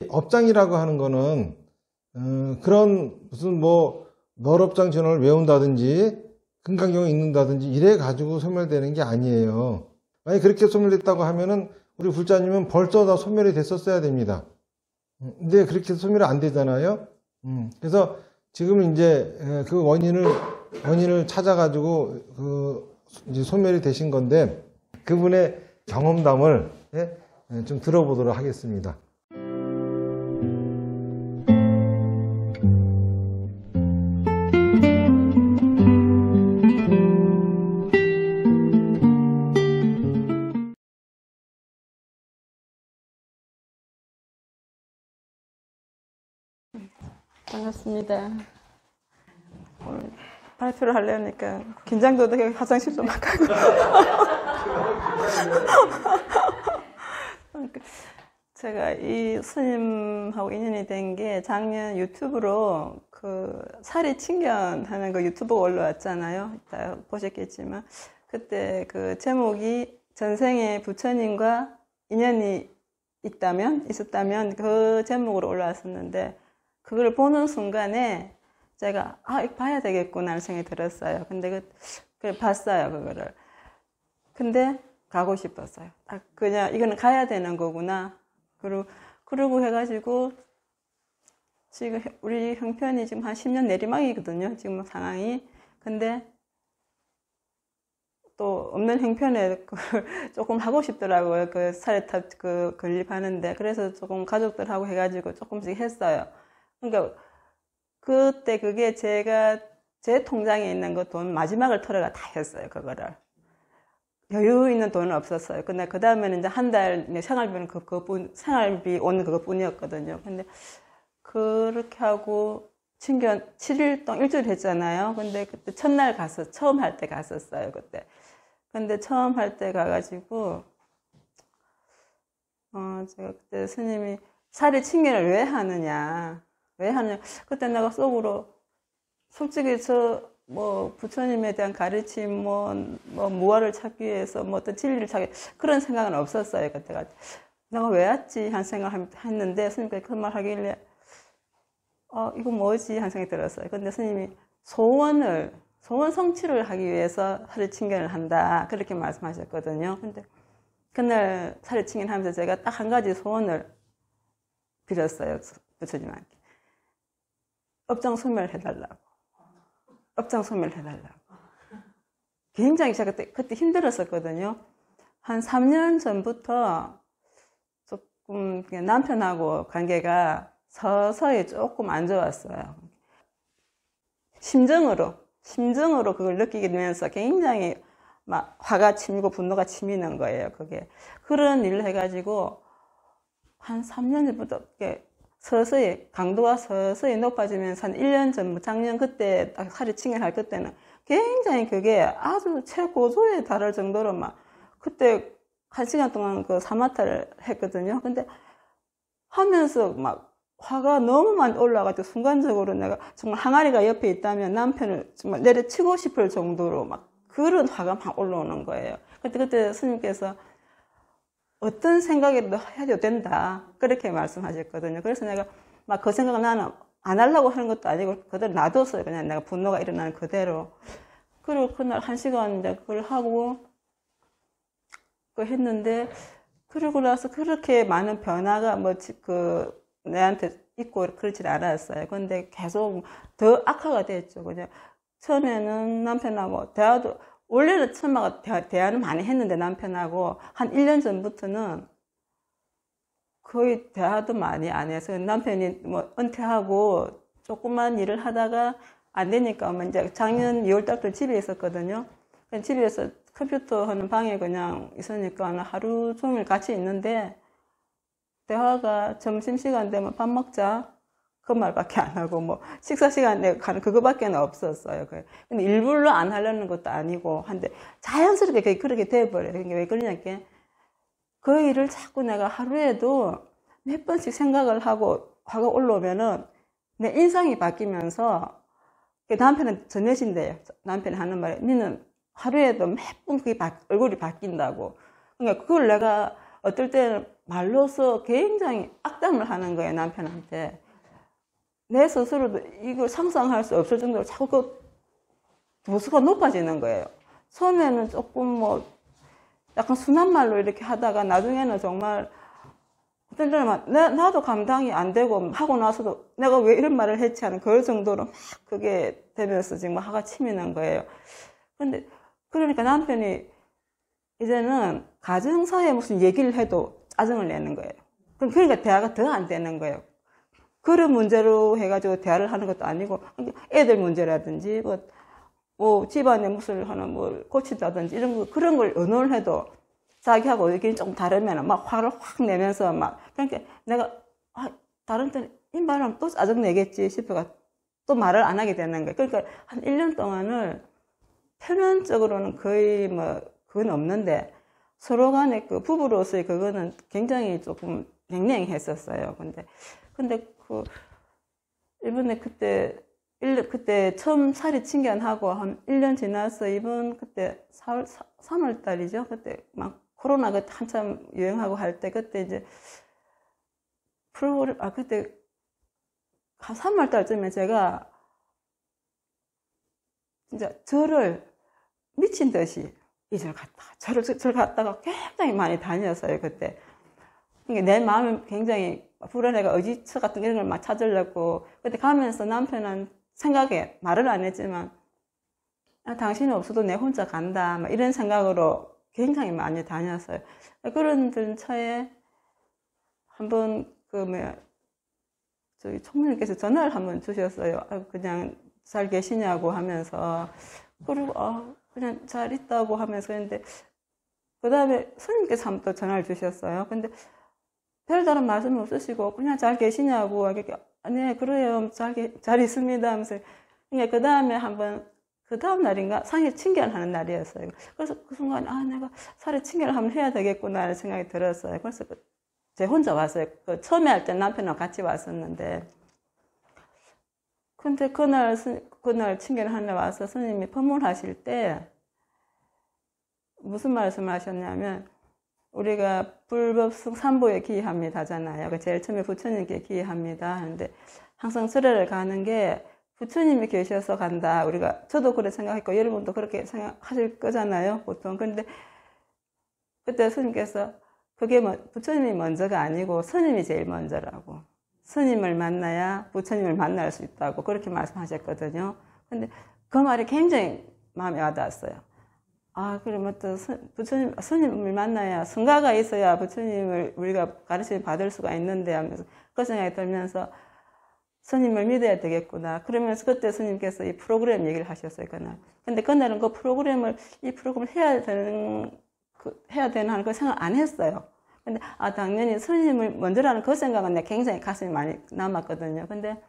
업장이라고 하는 거는 그런 무슨 뭐 널업장 전원을 외운다든지 금강경을 읽는다든지 이래 가지고 소멸되는 게 아니에요. 만약 그렇게 소멸됐다고 하면은 우리 불자님은 벌써 다 소멸이 됐었어야 됩니다. 근데 그렇게 소멸이 안 되잖아요. 그래서 지금 이제 그 원인을 찾아가지고 이제 소멸이 되신 건데 그분의 경험담을 좀 들어보도록 하겠습니다. 반갑습니다. 오늘 발표를 하려니까 긴장도 되게 화장실 좀 가고. 제가 이 스님하고 인연이 된 게 작년 유튜브로 그 사리 친견 하는 거 유튜브가 올라왔잖아요. 이따 보셨겠지만 그때 그 제목이 전생에 부처님과 인연이 있었다면 그 제목으로 올라왔었는데 그걸 보는 순간에 제가 이거 봐야 되겠구나 하는 생각이 들었어요. 근데 그걸 봤어요, 그거를. 근데 가고 싶었어요. 그냥 이거는 가야 되는 거구나. 그러고 해가지고 지금 우리 형편이 지금 한 10년 내리막이거든요. 지금 상황이. 근데 또 없는 형편에 조금 하고 싶더라고요. 그 사례탑 건립하는데. 그래서 조금 가족들하고 해가지고 조금씩 했어요. 그러니까 그때 그게 제 통장에 있는 그 돈 마지막을 털어가 다 했어요. 그거를 여유 있는 돈은 없었어요. 근데 그 다음에는 이제 한 달 생활비는 생활비 오는 그것뿐이었거든요. 근데 그렇게 하고 친견 7일 동안 일주일 했잖아요. 근데 그때 첫날 처음 할 때 갔었어요. 그때. 근데 처음 할 때 가가지고 제가 그때 스님이 사리 친견을 왜 하느냐. 그때 내가 속으로 솔직히 부처님에 대한 가르침, 무아를 찾기 위해서, 어떤 진리를 찾기, 그런 생각은 없었어요, 그때가. 내가 왜 왔지? 한 생각을 했는데, 스님께서 그 말 하길래, 이거 뭐지? 한 생각이 들었어요. 근데 스님이 소원 성취를 하기 위해서 사리 친견을 한다. 그렇게 말씀하셨거든요. 근데 그날 사리 친견 하면서 제가 딱 한 가지 소원을 빌었어요, 부처님한테. 업장 소멸해달라고. 굉장히 제가 그때 힘들었었거든요. 한 3년 전부터 조금 남편하고 관계가 서서히 조금 안 좋았어요. 심정으로 그걸 느끼게 되면서 굉장히 막 화가 치미고 분노가 치미는 거예요, 그게. 그런 일을 해가지고 한 3년 전부터 강도가 서서히 높아지면서 한 1년 전, 작년 그때 딱 사리 친견할 그때는 굉장히 그게 아주 최고조에 달할 정도로 그때 1시간 동안 그 사마타를 했거든요. 근데 하면서 화가 너무 많이 올라가지고 순간적으로 내가 정말 항아리가 옆에 있다면 남편을 정말 내려치고 싶을 정도로 그런 화가 막 올라오는 거예요. 그때 스님께서 어떤 생각이라도 해도 된다. 그렇게 말씀하셨거든요. 그래서 내가 그 생각을 나는 안 하려고 하는 것도 아니고 그대로 놔뒀어요. 그냥 내가 분노가 일어나는 그대로. 그리고 그날 1시간 이제 그걸 하고 했는데 그러고 나서 그렇게 많은 변화가 내한테 있고 그렇진 않았어요. 근데 계속 더 악화가 됐죠. 그냥 처음에는 남편하고 원래는 처음에 대화는 많이 했는데 남편하고 한 1년 전부터는 거의 대화도 많이 안 해서 남편이 은퇴하고 조그만 일을 하다가 안 되니까 이제 작년 2월달부터 집에 있었거든요. 집에서 컴퓨터 하는 방에 그냥 있으니까 하루 종일 같이 있는데 대화가 점심시간 되면 밥 먹자. 그 말밖에 안 하고, 식사시간에 가는 그거밖에 없었어요. 근데 일부러 안 하려는 것도 아니고, 한데, 자연스럽게 그렇게 돼버려요. 그러니까 왜 그러냐니까, 그 일을 자꾸 내가 하루에도 몇 번씩 생각을 하고, 화가 올라오면은, 내 인상이 바뀌면서, 남편은 전여신데요. 남편이 하는 말에, 니는 하루에도 몇 번 얼굴이 바뀐다고. 그러니까 그걸 내가 어떨 때는 말로써 굉장히 악담을 하는 거예요, 남편한테. 내 스스로도 이걸 상상할 수 없을 정도로 자꾸 그 도수가 높아지는 거예요. 처음에는 조금 뭐 약간 순한 말로 이렇게 하다가 나중에는 정말 어떤 때는 나도 감당이 안 되고 하고 나서도 내가 왜 이런 말을 했지 하는 그럴 정도로 막 그게 되면서 지금 화가 치미는 거예요. 근데 그러니까 남편이 이제는 가정사에 무슨 얘기를 해도 짜증을 내는 거예요. 그러니까 대화가 더 안 되는 거예요. 그런 문제로 해가지고 대화를 하는 것도 아니고 애들 문제라든지 뭐 집안에 무슨 하나 뭐 고친다든지 이런 거 그런 걸 의논을 해도 자기하고 의견이 좀 다르면 막 화를 확 내면서 막 그러니까 내가 다른 때는 이 말하면 또 짜증 내겠지 싶어가 또 말을 안 하게 되는 거예요. 그러니까 한 1년 동안을 표면적으로는 거의 뭐 그건 없는데 서로 간에 그 부부로서의 그거는 굉장히 조금 냉랭했었어요. 근데 그 이번에 그때 처음 살이 친견하고 한 1년 지나서 이번 그때 3월 달이죠. 그때 막 코로나 그때 한참 유행하고 할 때 그때 이제 프로그램 그때 한 3월 달쯤에 제가 진짜 저를 미친 듯이 이절 갔다가 저를 갔다가 굉장히 많이 다녔어요. 그때 그러니까 내 마음이 굉장히 불안해가 의지처 같은 이런 걸 막 찾으려고 그때 가면서 남편은 생각에 말을 안 했지만 당신이 없어도 내 혼자 간다 막 이런 생각으로 굉장히 많이 다녔어요. 그런 근처에 한번 저희 총무님께서 전화를 한번 주셨어요. 그냥 잘 계시냐고 하면서 그리고 그냥 잘 있다고 하면서 했는데 그 다음에 스님께서 한번 또 전화를 주셨어요. 근데 별다른 말씀 없으시고 그냥 잘 계시냐고 네 그래요 잘 있습니다 하면서 그러니까 그 다음에 한번 그 다음 날인가 상해 친견하는 날이었어요. 그래서 그 순간에 내가 살해 친견을 한번 해야 되겠구나 하는 생각이 들었어요. 그래서 제 혼자 왔어요. 처음에 할 때 남편하고 같이 왔었는데 근데 그날 친견을 하러 와서 스님이 법문하실 때 무슨 말씀을 하셨냐면 우리가 불법승 삼보에 기합니다 하잖아요. 제일 처음에 부처님께 기합니다 하는데 항상 절에를 가는 게 부처님이 계셔서 간다. 저도 그렇게 생각했고 여러분도 그렇게 생각하실 거잖아요. 보통. 근데 그때 스님께서 그게 부처님이 먼저가 아니고 스님이 제일 먼저라고. 스님을 만나야 부처님을 만날 수 있다고 그렇게 말씀하셨거든요. 근데 그 말이 굉장히 마음에 와닿았어요. 그러면 또 스님을 만나야 성가가 있어야 부처님을 우리가 가르침을 받을 수가 있는데 하면서 그 생각이 들면서 스님을 믿어야 되겠구나. 그러면서 그때 스님께서 이 프로그램 얘기를 하셨어요, 그날. 근데 그날은 이 프로그램을 해야 되나 하는 그 생각 안 했어요. 근데, 당연히 스님을 먼저라는 그 생각은 굉장히 가슴이 많이 남았거든요. 근데,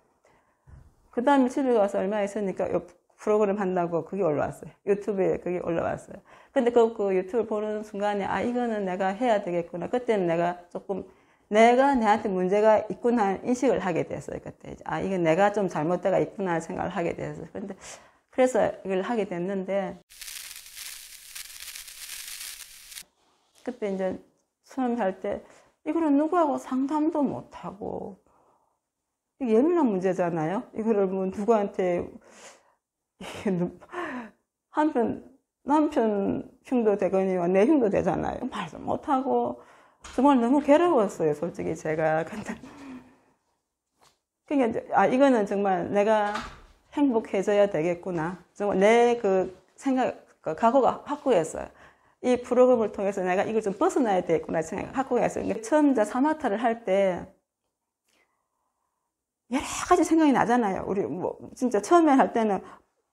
그 다음에 집에 가서 얼마 있으니까 이 프로그램 한다고 그게 올라왔어요. 유튜브에 그게 올라왔어요. 근데 그 유튜브 보는 순간에, 이거는 내가 해야 되겠구나. 그때는 내가 내한테 문제가 있구나 인식을 하게 됐어요. 그때 이게 내가 좀 잘못되가 있구나 생각을 하게 됐어요. 그래서 이걸 하게 됐는데 그때 이제 처음 할 때 이거는 누구하고 상담도 못 하고 이게 예민한 문제잖아요. 이거를 뭐 누구한테 남편 흉도 되거니와 내 흉도 되잖아요. 말도 못 하고. 정말 너무 괴로웠어요, 솔직히 제가. 근데, 그러니까, 이거는 정말 내가 행복해져야 되겠구나. 정말 내 각오가 확고했어요. 이 프로그램을 통해서 내가 이걸 좀 벗어나야 되겠구나 생각 확고했어요. 그러니까 처음 이제 사마타를 할 때, 여러 가지 생각이 나잖아요. 우리 진짜 처음에 할 때는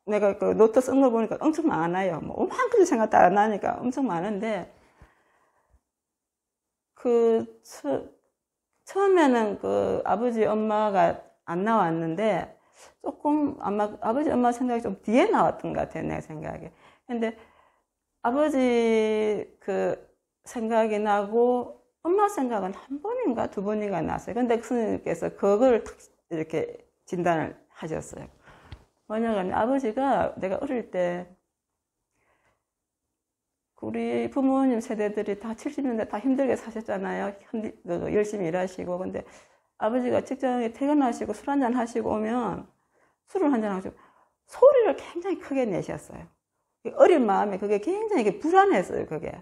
내가 노트 쓴 거 보니까 엄청 많아요. 오만큼 생각 다 안 나니까 엄청 많은데, 처음에는 아버지 엄마가 안 나왔는데, 조금 아마 아버지 엄마 생각이 좀 뒤에 나왔던 것 같아요, 내 생각에. 근데 아버지 생각이 나고, 엄마 생각은 한 번인가 두 번인가 났어요. 근데 스님께서 그걸 탁 이렇게 진단을 하셨어요. 뭐냐면 아버지가 내가 어릴 때, 우리 부모님 세대들이 다 70년대 다 힘들게 사셨잖아요. 열심히 일하시고. 근데 아버지가 직장에 퇴근하시고 술 한잔 하시고 오면 술을 한잔 하시고 소리를 굉장히 크게 내셨어요. 어린 마음에 그게 굉장히 불안했어요, 그게.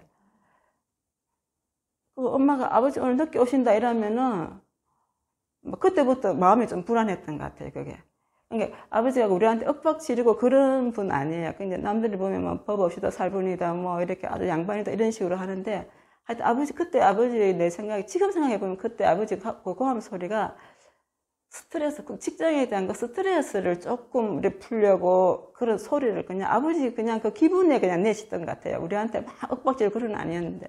엄마가 아버지 오늘 늦게 오신다 이러면은 그때부터 마음이 좀 불안했던 것 같아요, 그게. 그러니까 아버지가 우리한테 윽박 지르고 그런 분 아니에요. 근데 남들이 보면 뭐 법 없이도 살분이다, 뭐 이렇게 아주 양반이다 이런 식으로 하는데, 하여튼 그때 아버지 내 생각에, 지금 생각해보면 그때 아버지가 고고함 소리가 스트레스, 직장에 대한 그 스트레스를 조금 이렇게 풀려고 그런 소리를 그냥 아버지 그냥 그 기분에 그냥 내시던 것 같아요. 우리한테 막 윽박지르고 그런 건 아니었는데.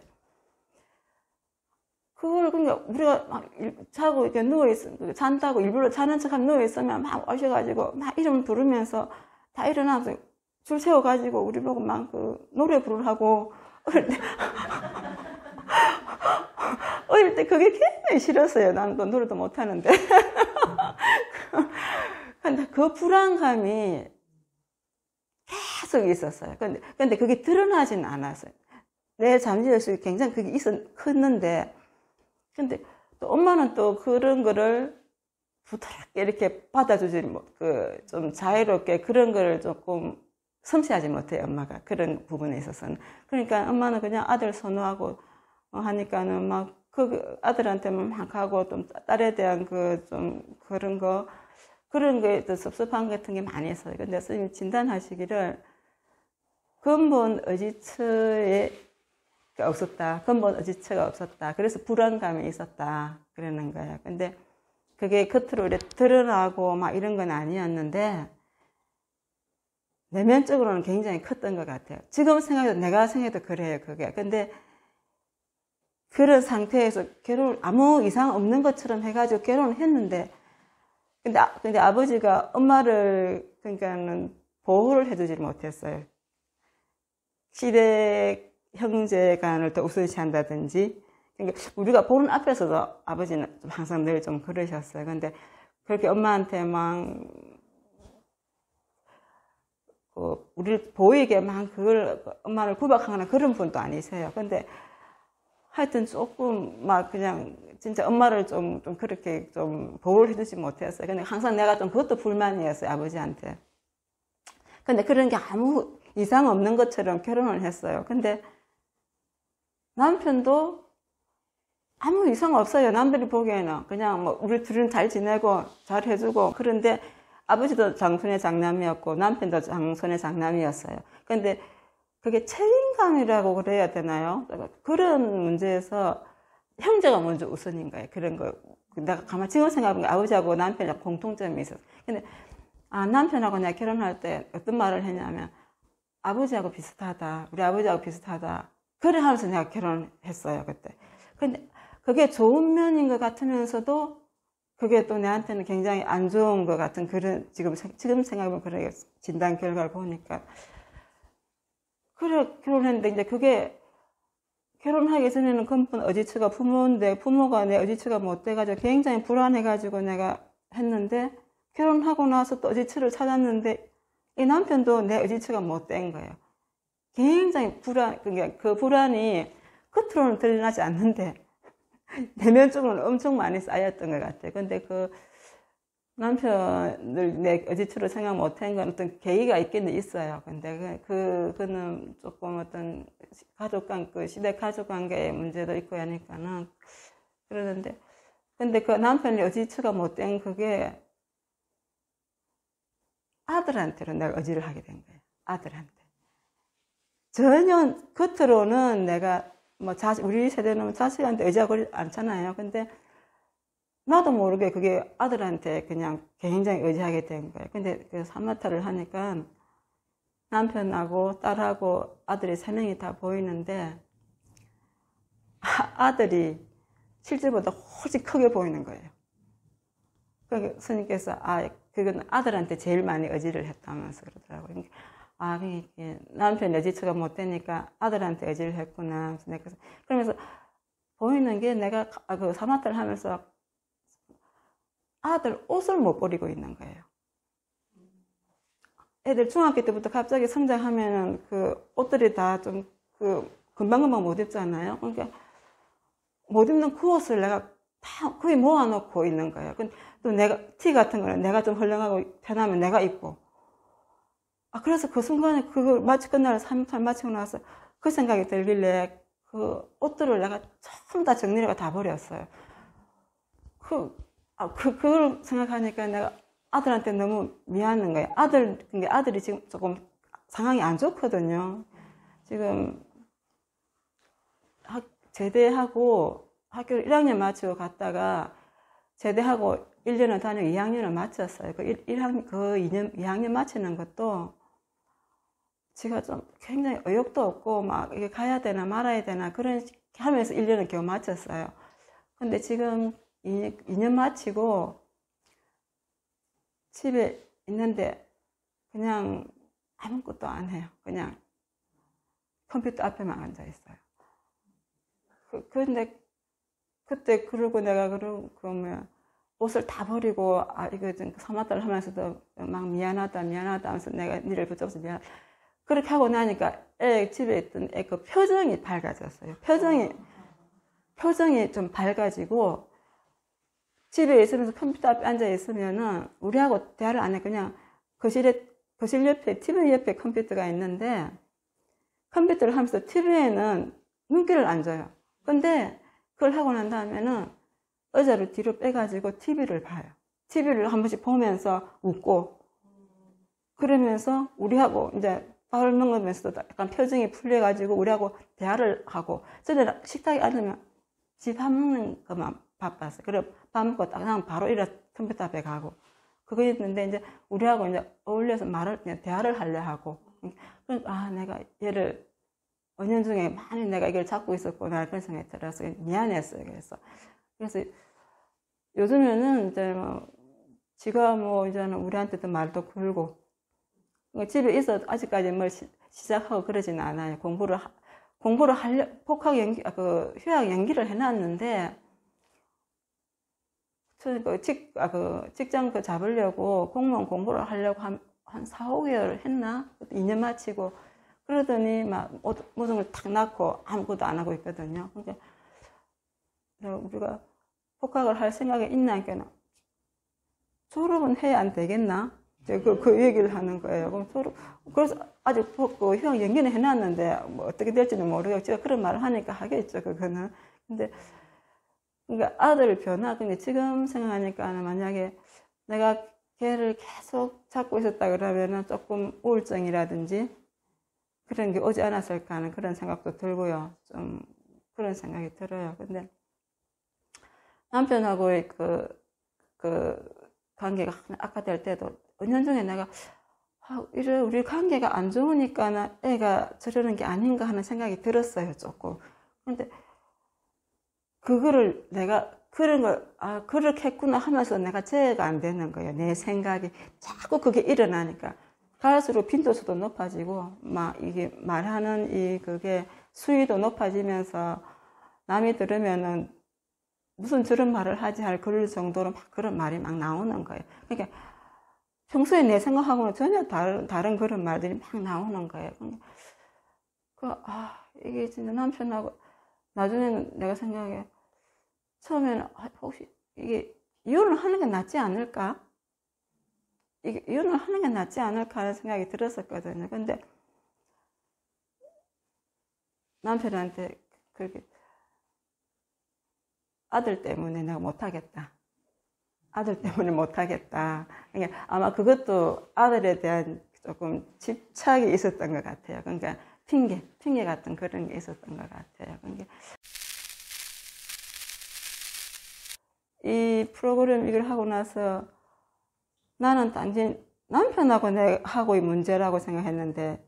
그걸, 그러니까, 우리가 막 자고, 이렇게 잔다고 일부러 자는 척 하면 누워있으면 막 오셔가지고, 막 이름 부르면서 다 일어나서 줄 세워가지고, 우리 보고 막 노래 부르라고, 어릴 때 그게 굉장히 싫었어요. 나는 또 노래도 못하는데. 근데 그 불안감이 계속 있었어요. 근데 그게 드러나진 않았어요. 내 잠재의식이 굉장히 그게 컸는데, 근데 또 엄마는 또 그런 거를 부드럽게 이렇게 받아주지, 좀 자유롭게 그런 거를 조금 섬세하지 못해요, 엄마가. 그런 부분에 있어서는. 그러니까 엄마는 그냥 아들 선호하고 하니까는 막, 아들한테만 막 하고, 좀 딸에 대한 좀 그런 거에 또 섭섭한 것 같은 게 많이 있어요. 근데 선생님 진단하시기를 근본 의지처에 없었다. 근본 의지처가 없었다. 그래서 불안감이 있었다. 그러는 거예요. 근데 그게 겉으로 이렇게 드러나고 막 이런 건 아니었는데, 내면적으로는 굉장히 컸던 것 같아요. 지금 생각해도, 내가 생각해도 그래요, 그게. 근데 그런 상태에서 아무 이상 없는 것처럼 해가지고 결혼을 했는데, 근데 아버지가 엄마를, 그러니까는 보호를 해주지 못했어요. 시댁 형제간을 더 우선시한다든지, 그러니까 우리가 보는 앞에서도 아버지는 항상 늘 좀 그러셨어요. 근데 그렇게 엄마한테 막, 우리를 보이게 막 엄마를 구박하거나 그런 분도 아니세요. 근데 하여튼 조금 막 그냥 진짜 엄마를 좀 그렇게 좀 보호를 해주지 못했어요. 근데 항상 내가 좀 그것도 불만이었어요, 아버지한테. 근데 그런 게 아무 이상 없는 것처럼 결혼을 했어요. 근데 남편도 아무 이상 없어요. 남들이 보기에는. 그냥 뭐, 우리 둘은 잘 지내고, 잘 해주고. 그런데 아버지도 장손의 장남이었고, 남편도 장손의 장남이었어요. 근데 그게 책임감이라고 그래야 되나요? 그런 문제에서 형제가 먼저 우선인 거예요. 그런 거. 내가 가만히 지금 생각해보면 아버지하고 남편이랑 공통점이 있었어요. 근데, 남편하고 내가 결혼할 때 어떤 말을 했냐면, 아버지하고 비슷하다. 우리 아버지하고 비슷하다. 그래 하면서 내가 결혼했어요, 그때. 근데 그게 좋은 면인 것 같으면서도 그게 또 내한테는 굉장히 안 좋은 것 같은 지금 생각해보면 그런 진단 결과를 보니까. 그래, 결혼했는데 이제 그게 결혼하기 전에는 근본 의지처가 부모인데 부모가 내 의지처가 못 돼가지고 굉장히 불안해가지고 내가 했는데 결혼하고 나서 또 의지처를 찾았는데 이 남편도 내 의지처가 못 된 거예요. 굉장히 그러니까 그 불안이 겉으로는 드러나지 않는데 내면적으로는 엄청 많이 쌓였던 것 같아요. 근데 그 남편을 내 의지처로 생각 못한 건 어떤 계기가 있기는 있어요. 근데 그거는 조금 어떤 시대 가족 관계의 문제도 있고 하니까는 그러는데, 근데 그 남편이 의지처가 못된 그게 아들한테로 내가 의지를 하게 된 거예요. 아들한테. 전혀 겉으로는 내가 우리 세대는 자식한테 의지하고 않잖아요. 근데 나도 모르게 그게 아들한테 그냥 굉장히 의지하게 된 거예요. 근데 그 산마타를 하니까 남편하고 딸하고 아들이 3명이 다 보이는데 아들이 실제보다 훨씬 크게 보이는 거예요. 그러니까 스님께서 그건 아들한테 제일 많이 의지를 했다면서 그러더라고요. 남편 의지처가 못 되니까 아들한테 의지를 했구나. 그러면서 보이는 게 내가 그 사마타를 하면서 아들 옷을 못 버리고 있는 거예요. 애들 중학교 때부터 갑자기 성장하면은 그 옷들이 다 좀 금방금방 못 입잖아요. 그러니까 못 입는 그 옷을 내가 다 거의 모아놓고 있는 거예요. 또 내가, 티 같은 거는 내가 좀 헐렁하고 편하면 내가 입고. 그래서 그 순간에 그걸 마치 끝날 3일 마치고 나서 그 생각이 들길래 그 옷들을 내가 전부 다 정리를 다 버렸어요. 그걸 생각하니까 내가 아들한테 너무 미안한 거예요. 아들이 지금 조금 상황이 안 좋거든요. 지금 제대하고 학교를 1학년 마치고 갔다가 제대하고 1년을 다니고 2학년을 마쳤어요. 그 2학년 마치는 것도 제가 좀 굉장히 의욕도 없고 막 이게 가야 되나 말아야 되나 그런 하면서 1년을 겨우 마쳤어요. 근데 지금 2년 마치고 집에 있는데 그냥 아무것도 안 해요. 그냥 컴퓨터 앞에만 앉아 있어요. 근데 그때 그러고 내가 그러면 옷을 다 버리고 이거 좀 사마다를 하면서도 막 미안하다 하면서 내가 니를 붙잡아서 미안하다. 그렇게 하고 나니까 집에 있던 애 그 표정이 밝아졌어요. 표정이 좀 밝아지고 집에 있으면서 컴퓨터 앞에 앉아 있으면은 우리하고 대화를 안 해. 그냥 거실 옆에 TV 옆에 컴퓨터가 있는데 컴퓨터를 하면서 TV에는 눈길을 안 줘요. 근데 그걸 하고 난 다음에는 의자를 뒤로 빼가지고 TV를 봐요. TV를 한 번씩 보면서 웃고 그러면서 우리하고 이제 밥을 먹으면서도 약간 표정이 풀려가지고 우리하고 대화를 하고 저는 식탁에 앉으면 집 밥 먹는 것만 바빴어요. 그래 밥 먹고 딱 바로 일어나서 컴퓨터 앞에 가고 그거 있는데 이제 우리하고 이제 어울려서 그냥 대화를 하려 하고 그러니까 내가 얘를 은연중에 많이 내가 이걸 잡고 있었구나 그런 생각이 들어서 미안했어요. 그래서 요즘에는 이제 지가 이제는 우리한테도 말도 걸고 집에 있어 아직까지 뭘 시작하고 그러지는 않아요. 공부를 복학 연기 휴학 연기를 해놨는데 직장 잡으려고 공무원 공부를 하려고 한 4, 5개월 했나? 2년 마치고 그러더니 막 모든 걸 탁 놔고 아무것도 안 하고 있거든요. 그러니까 우리가 복학을 할 생각이 있나 하니까 졸업은 해야 안 되겠나? 그 얘기를 하는 거예요. 그래서 아직 휴학 연기는 해놨는데 어떻게 될지는 모르겠고 제가 그런 말을 하니까 하겠죠. 그거는. 근데 그러니까 아들 변화. 근데 지금 생각하니까 만약에 내가 걔를 계속 잡고 있었다 그러면은 조금 우울증이라든지 그런 게 오지 않았을까 하는 그런 생각도 들고요. 좀 그런 생각이 들어요. 근데 남편하고의 그 관계가 악화될 때도 은연중에 내가 이래 우리 관계가 안 좋으니까 애가 저러는 게 아닌가 하는 생각이 들었어요. 조금. 근데 그거를 내가 그런 걸 그렇게 했구나 하면서 내가 제어가 안 되는 거예요. 내 생각이 자꾸 그게 일어나니까 갈수록 빈도수도 높아지고 막 이게 말하는 그게 수위도 높아지면서 남이 들으면은 무슨 저런 말을 하지 할 그럴 정도로 막 그런 말이 막 나오는 거예요. 그러니까 평소에 내 생각하고는 전혀 다른 그런 말들이 막 나오는 거예요. 이게 진짜 남편하고 나중에는 내가 생각해 처음에는 혹시 이게 이혼을 하는 게 낫지 않을까? 이게 이혼을 하는 게 낫지 않을까 하는 생각이 들었었거든요. 근데 남편한테 그렇게 아들 때문에 내가 못하겠다. 아들 때문에 못하겠다. 그러니까 아마 그것도 아들에 대한 조금 집착이 있었던 것 같아요. 그러니까 핑계 같은 그런 게 있었던 것 같아요. 그러니까 이 프로그램 이걸 하고 나서 나는 단지 남편하고 하고의 문제라고 생각했는데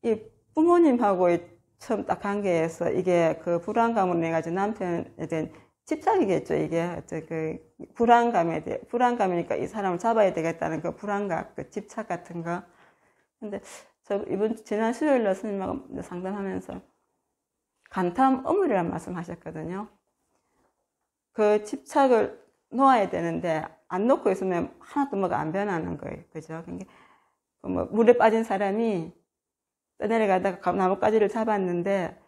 이 부모님하고의 처음 딱 관계에서 이게 그 불안감으로 내가지고 남편에 대한 집착이겠죠. 이게 불안감이니까 이 사람을 잡아야 되겠다는 그 불안감, 그 집착 같은 거. 근데 지난 수요일날 스님하고 상담하면서 간탐 어물이라는 말씀 하셨거든요. 그 집착을 놓아야 되는데 안 놓고 있으면 하나도 뭐가 안 변하는 거예요. 그죠? 그러니까 물에 빠진 사람이 떠내려가다가 나뭇가지를 잡았는데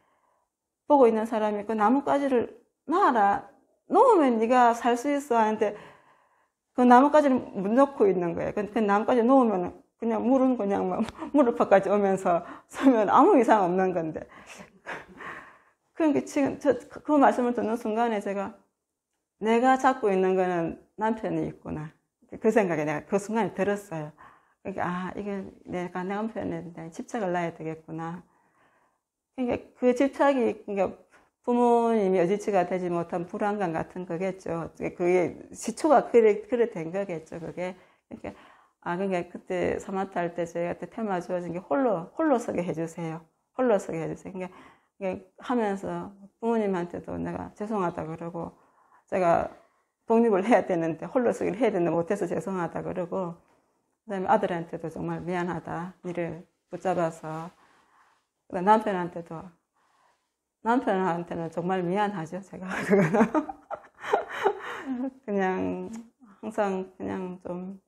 보고 있는 사람이 그 나뭇가지를 놔라. 놓으면 네가 살 수 있어 하는데 그 나뭇가지를 못 놓고 있는 거예요. 그 나뭇가지 놓으면 그냥 물은 그냥 막 무릎까지 오면서 서면 아무 이상 없는 건데. 그러니까 지금 그 말씀을 듣는 순간에 내가 잡고 있는 거는 남편이 있구나. 그 생각이 내가 그 순간에 들었어요. 그러니까 이게 내가 내 남편에 대한 집착을 놔야 되겠구나. 그러니까 그 집착이 그러니까 부모님이 여지치가 되지 못한 불안감 같은 거겠죠. 그게 시초가 그래 된 거겠죠. 그게 그러니까 그때 사마타 할 때 저희한테 테마 주어진 게 홀로 서게 해주세요. 홀로 서게 해주세요. 그러니까 하면서 부모님한테도 내가 죄송하다 그러고 제가 독립을 해야 되는데 홀로 서기를 해야 되는데 못해서 죄송하다 그러고 그다음에 아들한테도 정말 미안하다. 니를 붙잡아서 남편한테는 정말 미안하죠. 제가 그거는 그냥 항상 그냥 좀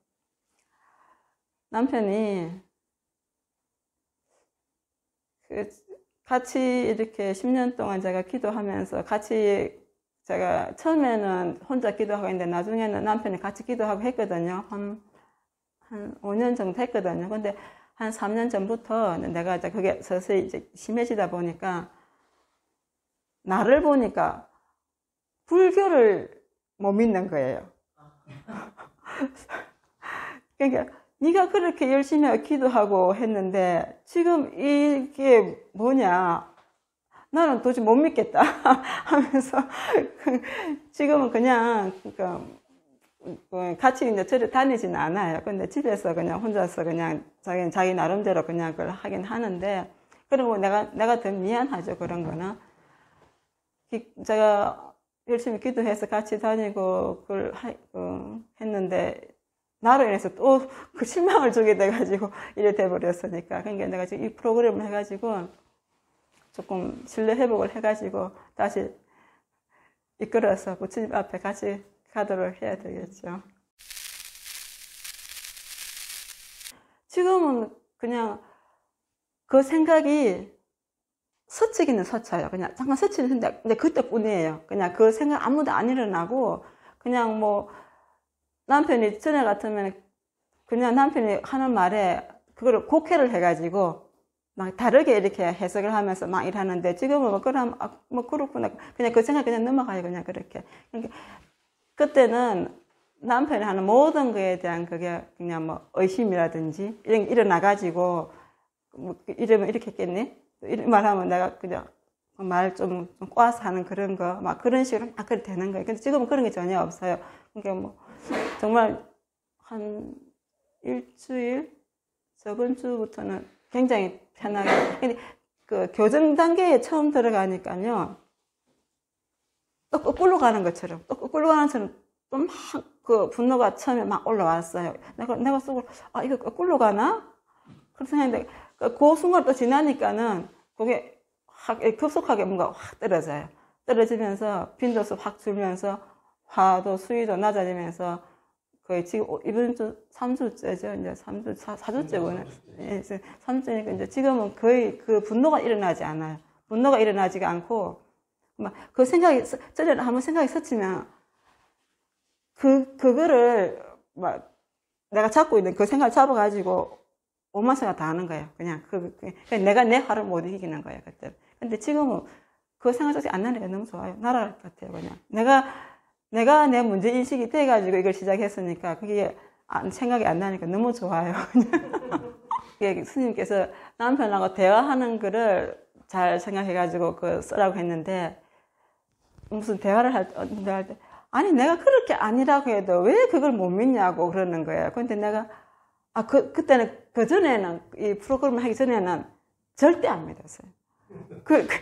남편이 같이 이렇게 10년 동안 제가 기도하면서 같이 제가 처음에는 혼자 기도하고 있는데 나중에는 남편이 같이 기도하고 했거든요. 한 5년 정도 했거든요. 근데 한 3년 전부터 내가 그게 서서히 이제 심해지다 보니까 나를 보니까 불교를 못 믿는 거예요. 그러니까 네가 그렇게 열심히 기도하고 했는데 지금 이게 뭐냐? 나는 도저히 못 믿겠다 하면서 지금은 그냥 같이 이제 절에 다니지는 않아요. 근데 집에서 그냥 혼자서 그냥 자기 나름대로 그냥 그걸 하긴 하는데 그리고 내가 더 미안하죠. 그런 거는 제가 열심히 기도해서 같이 다니고 그걸 했는데 나로 인해서 또 그 실망을 주게 돼가지고 이래 돼버렸으니까. 그러니까 내가 지금 이 프로그램을 해가지고 조금 신뢰 회복을 해가지고 다시 이끌어서 부처님 앞에 같이 가도록 해야 되겠죠. 지금은 그냥 그 생각이 스치기는 스쳐요. 그냥 잠깐 스치는 근데 그때뿐이에요. 그냥 그 생각 아무도 안 일어나고 그냥 뭐 남편이 전에 같으면 그냥 남편이 하는 말에 그거를 곡해를 해가지고 막 다르게 이렇게 해석을 하면서 막 일하는데 지금은 뭐 그럼 뭐 그렇구나 그냥 그 생각 그냥 넘어가요. 그냥 그렇게. 그러니까 그때는 남편이 하는 모든 거에 대한 그게 그냥 뭐 의심이라든지 이런 게 일어나가지고 뭐 이러면 이렇게 했겠니? 이런 말하면 내가 그냥 말 좀 꼬아서 하는 그런 거 막 그런 식으로 막 그렇게 되는 거예요. 근데 지금은 그런 게 전혀 없어요. 그러니까 뭐 정말 한 일주일 저번 주부터는 굉장히 편하게. 근데 그 교정 단계에 처음 들어가니까요. 또 거꾸로 가는 것처럼 또 거꾸로 가는 것처럼 또 막 그 분노가 처음에 막 올라왔어요. 내가 속으로 이거 거꾸로 가나? 그렇게 생각했는데 그 순간 또 지나니까는 그게 확 급속하게 뭔가 확 떨어져요. 떨어지면서 빈도수 확 줄면서 화도 수위도 낮아지면서 거의 지금 이번 주 3주째죠. 이제 3주, 4주째 오네. 3주니까 이제 지금은 거의 그 분노가 일어나지 않아요. 분노가 일어나지가 않고 막 그 생각이 전에 한번 생각이 스치면 그거를 막 내가 잡고 있는 그 생각을 잡아가지고 오만 생각 다 하는 거예요. 그냥 내가 내 화를 못 이기는 거예요. 그때. 근데 지금은 그 생각 자체 안 나니까 너무 좋아요. 날아갈 것 같아요. 그냥 내가 내 문제 인식이 돼가지고 이걸 시작했으니까 그게 생각이 안 나니까 너무 좋아요. 스님께서 남편하고 대화하는 거를 잘 생각해가지고 쓰라고 했는데 무슨 대화를 할 때 아니 내가 그렇게 아니라고 해도 왜 그걸 못 믿냐고 그러는 거예요. 근데 내가 그때는 그 전에는 이 프로그램을 하기 전에는 절대 안 믿었어요. 그러니까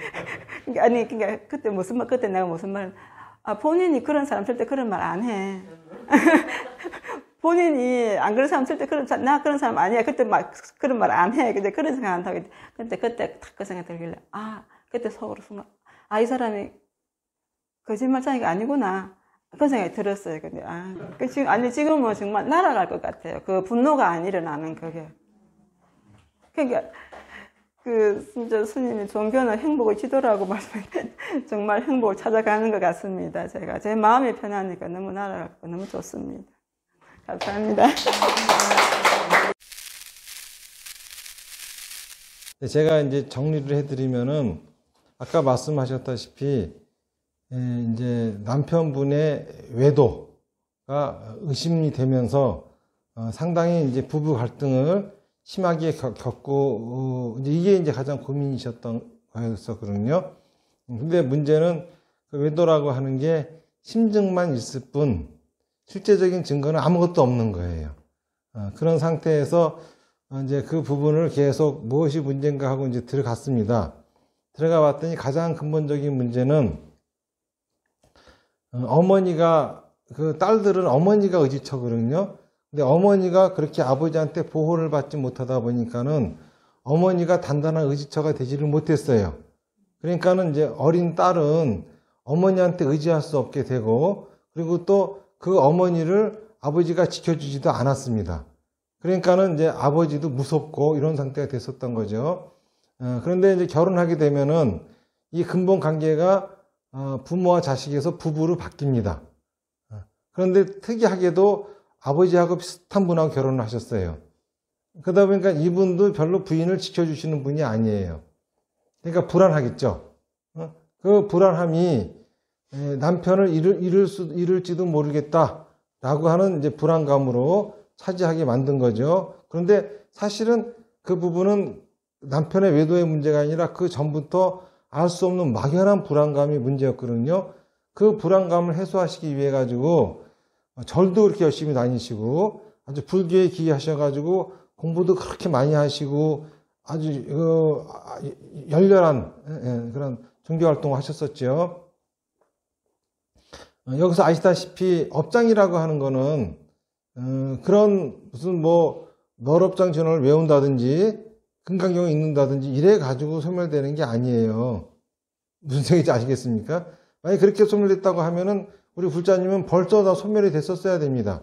그때 내가 무슨 말 본인이 그런 사람 절대 그런 말 안 해. 본인이 안 그런 사람 절대 나 그런 사람 아니야. 그때 막 그런 말 안 해. 근데 그런 생각 안 하고. 근데 그때 딱 그 생각 들길래 그때 속으로 순간 이 사람이 거짓말쟁이가 아니구나. 그런 생각이 들었어요. 근데 지금은 정말 날아갈 것 같아요. 그 분노가 안 일어나는 그게. 그러니까 진짜 스님이 종교는 행복을 지도라고 말씀해 정말 행복을 찾아가는 것 같습니다. 제 마음이 편하니까 너무 날아갔고 너무 좋습니다. 감사합니다. 제가 이제 정리를 해드리면은 아까 말씀하셨다시피 이제 남편분의 외도가 의심이 되면서 상당히 이제 부부 갈등을 심하게 겪고 이제 이게 이제 가장 고민이셨던 거였었거든요. 근데 문제는 그 외도라고 하는 게 심증만 있을 뿐 실제적인 증거는 아무것도 없는 거예요. 그런 상태에서 이제 그 부분을 계속 무엇이 문제인가 하고 이제 들어갔습니다. 들어가 봤더니 가장 근본적인 문제는 어머니가 그 딸들은 어머니가 의지처거든요. 근데 어머니가 그렇게 아버지한테 보호를 받지 못하다 보니까는 어머니가 단단한 의지처가 되지를 못했어요. 그러니까는 이제 어린 딸은 어머니한테 의지할 수 없게 되고 그리고 또 그 어머니를 아버지가 지켜주지도 않았습니다. 그러니까는 이제 아버지도 무섭고 이런 상태가 됐었던 거죠. 그런데 이제 결혼하게 되면은 이 근본 관계가 부모와 자식에서 부부로 바뀝니다. 그런데 특이하게도 아버지하고 비슷한 분하고 결혼을 하셨어요. 그러다 보니까 이분도 별로 부인을 지켜주시는 분이 아니에요. 그러니까 불안하겠죠. 그 불안함이 남편을 잃을지도 모르겠다라고 하는 이제 불안감으로 차지하게 만든 거죠. 그런데 사실은 그 부분은 남편의 외도의 문제가 아니라 그 전부터 알 수 없는 막연한 불안감이 문제였거든요. 그 불안감을 해소하시기 위해 가지고 절도 그렇게 열심히 다니시고 아주 불교에 기여하셔가지고 공부도 그렇게 많이 하시고 아주 열렬한 그런 종교 활동을 하셨었죠. 여기서 아시다시피 업장이라고 하는 거는 그런 무슨 뭐 널업장 전원을 외운다든지 금강경을 읽는다든지 이래 가지고 소멸되는 게 아니에요. 무슨 생각인지 아시겠습니까? 만약 그렇게 소멸됐다고 하면은 우리 불자님은 벌써 다 소멸이 됐었어야 됩니다.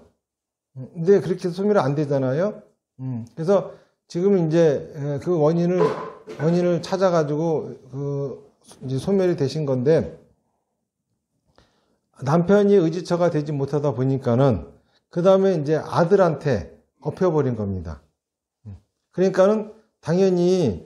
근데 그렇게 소멸이 안 되잖아요. 그래서 지금 이제 그 원인을 찾아가지고 이제 소멸이 되신 건데 남편이 의지처가 되지 못하다 보니까는 그 다음에 이제 아들한테 엎혀버린 겁니다. 그러니까는 당연히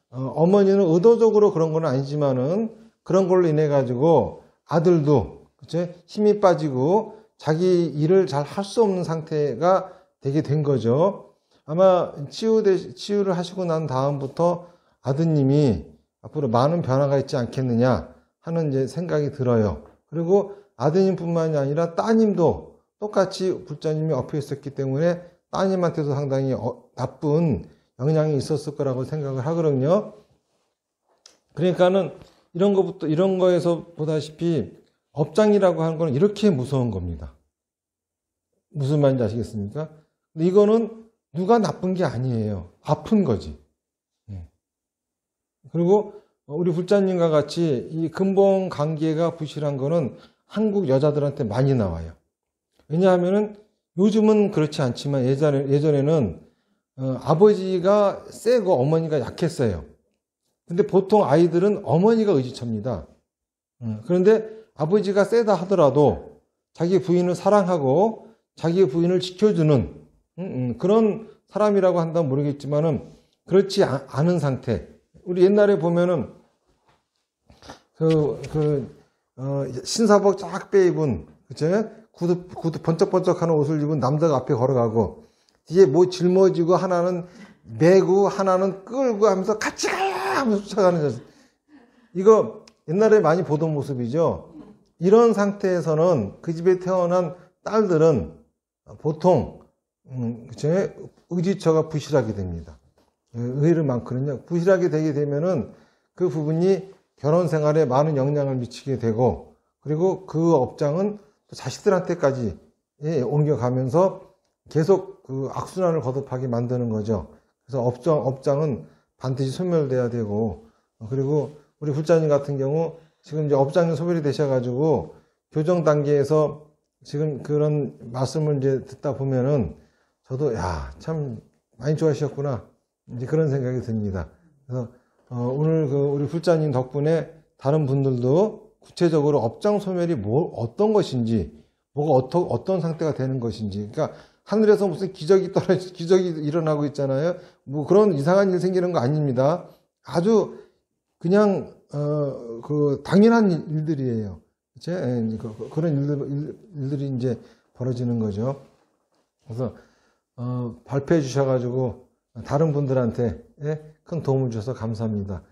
어머니는 의도적으로 그런 건 아니지만은 그런 걸로 인해 가지고 아들도 그쵸? 힘이 빠지고 자기 일을 잘 할 수 없는 상태가 되게 된 거죠. 아마 치유를 하시고 난 다음부터 아드님이 앞으로 많은 변화가 있지 않겠느냐 하는 이제 생각이 들어요. 그리고 아드님뿐만이 아니라 따님도 똑같이 불자님이 엎여 있었기 때문에 따님한테도 상당히 나쁜 영향이 있었을 거라고 생각을 하거든요. 그러니까는 이런 거에서 보다시피 업장이라고 하는 거는 이렇게 무서운 겁니다. 무슨 말인지 아시겠습니까? 근데 이거는 누가 나쁜 게 아니에요. 아픈 거지. 그리고 우리 불자님과 같이 이 근본 관계가 부실한 거는 한국 여자들한테 많이 나와요. 왜냐하면은 요즘은 그렇지 않지만 예전에는 아버지가 세고 어머니가 약했어요. 근데 보통 아이들은 어머니가 의지처입니다. 그런데 아버지가 세다 하더라도 자기 부인을 사랑하고 자기 부인을 지켜주는 그런 사람이라고 한다면 모르겠지만은 그렇지 않은 상태. 우리 옛날에 보면은 신사복 쫙 빼입은 그쵸? 구두 번쩍번쩍하는 옷을 입은 남자가 앞에 걸어가고 뒤에 뭐 짊어지고 하나는 메고 하나는 끌고 하면서 같이 가요 하면서 쫓아가는 이거 옛날에 많이 보던 모습이죠. 이런 상태에서는 그 집에 태어난 딸들은 보통 그쵸? 의지처가 부실하게 됩니다. 의의를 많거든요. 부실하게 되게 되면은 그 부분이 결혼 생활에 많은 영향을 미치게 되고 그리고 그 업장은 또 자식들한테까지 옮겨가면서 계속 그 악순환을 거듭하게 만드는 거죠. 그래서 업장은 반드시 소멸돼야 되고 그리고 우리 불자님 같은 경우 지금 이제 업장이 소멸이 되셔가지고 교정 단계에서 지금 그런 말씀을 이제 듣다 보면은 저도 참 많이 좋아하셨구나 이제 그런 생각이 듭니다. 그래서 오늘 우리 불자님 덕분에 다른 분들도 구체적으로 업장 소멸이 어떤 것인지, 뭐가 어떤 상태가 되는 것인지, 그러니까 하늘에서 무슨 기적이 일어나고 있잖아요. 뭐 그런 이상한 일 생기는 거 아닙니다. 아주 그냥 당연한 일들이에요. 그런 일들이 이제 벌어지는 거죠. 그래서 발표해 주셔가지고 다른 분들한테 큰 도움을 주셔서 감사합니다.